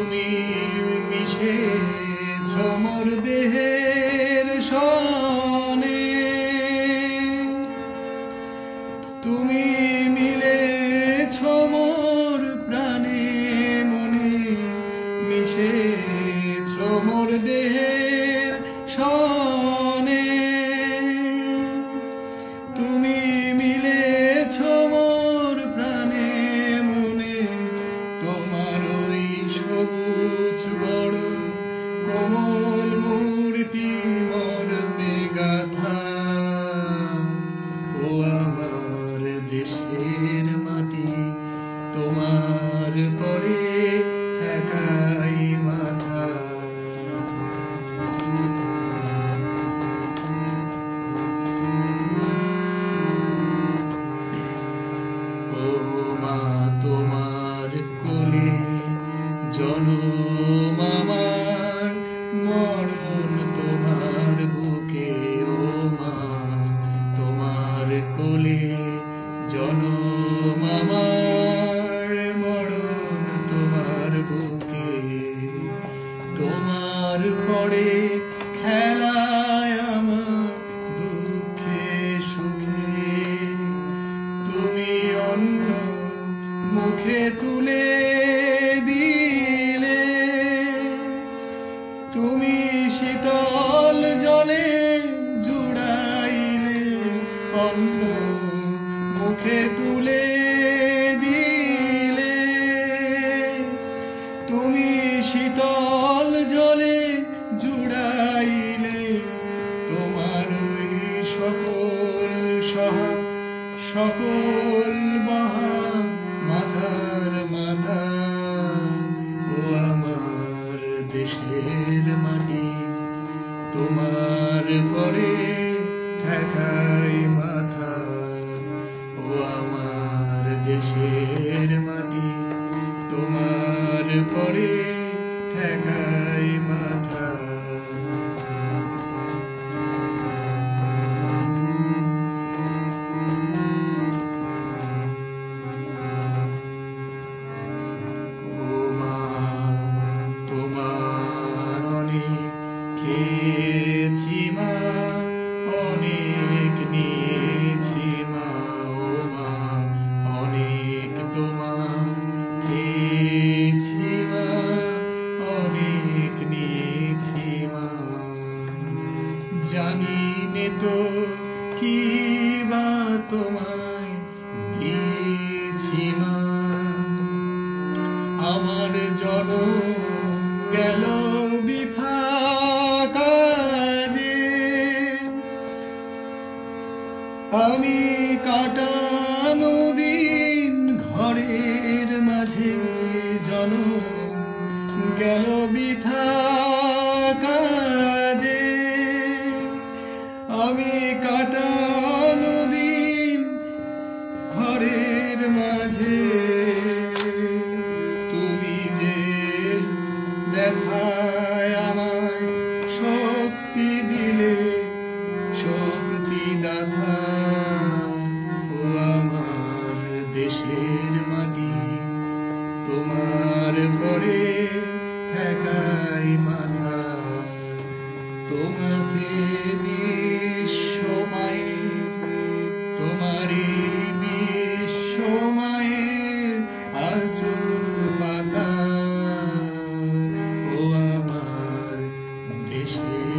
তুমি মিশেছ মোর দেহের সনে, তুমি মিলেছ মোর প্রাণে মনে, মিশেছ মোর দেহের সনে, তুমি মিলেছ মোর প্রাণে মনে, তোমার ওই সবুজ বড় কোমল মূর্তি মর্মে গাথা। ও আমার দেশের মাটি, তোমার পরে ঠেকাই মাথা। ও মা তোমার কোলে জনম আমার, মরণ তোমার বুকে। ও মা তোমার কোলে জনম আমার, মরণ তোমার বুকে। তোমার পরে খেলায় আমার দুঃখে সুখে, তুমি অন্য মুখে তুলে দিলে, তুমি শীতল জলে জুড়াইলে, অন্য মুখে তুলে দিলে, তুমি শীতল জলে জুড়াইলে। তোমার ওই সকল সহা সকল বহা মাথার মাথা। ও আমার দেশের মাটি, তোমার পরে ঠেকাই মাথা। ও আমার দেশের মাটি, তোমার পরে ঠেকাই মাথা। ও মা তোমার অনেক খেয়েছি মা, অনেক নিয়েছি মা। ও মা অনেক তোমার খেয়েছি মা, অনেক নিয়েছি মা। জানি নে তো কি বা তোমায় দিয়েছি মা, আমার জনম গেল বৃথা কাজে। আমি কাটানো দিন ঘরের মাঝে, জনম গেল বৃথা কাজে। আমি কাটানো দিন ঘরের মাঝে, তুমি যে ব্যথায় আমায় শক্তি দিলে, শক্তি দাতা। ও আমার দেশের মাটি, তোমার পরে ঠেকাই মাথা। তোমাতে বিশ্বমায়ের, তোমারই বিশ্বমায়ের আঁচল পাতা। ও আমার দেশের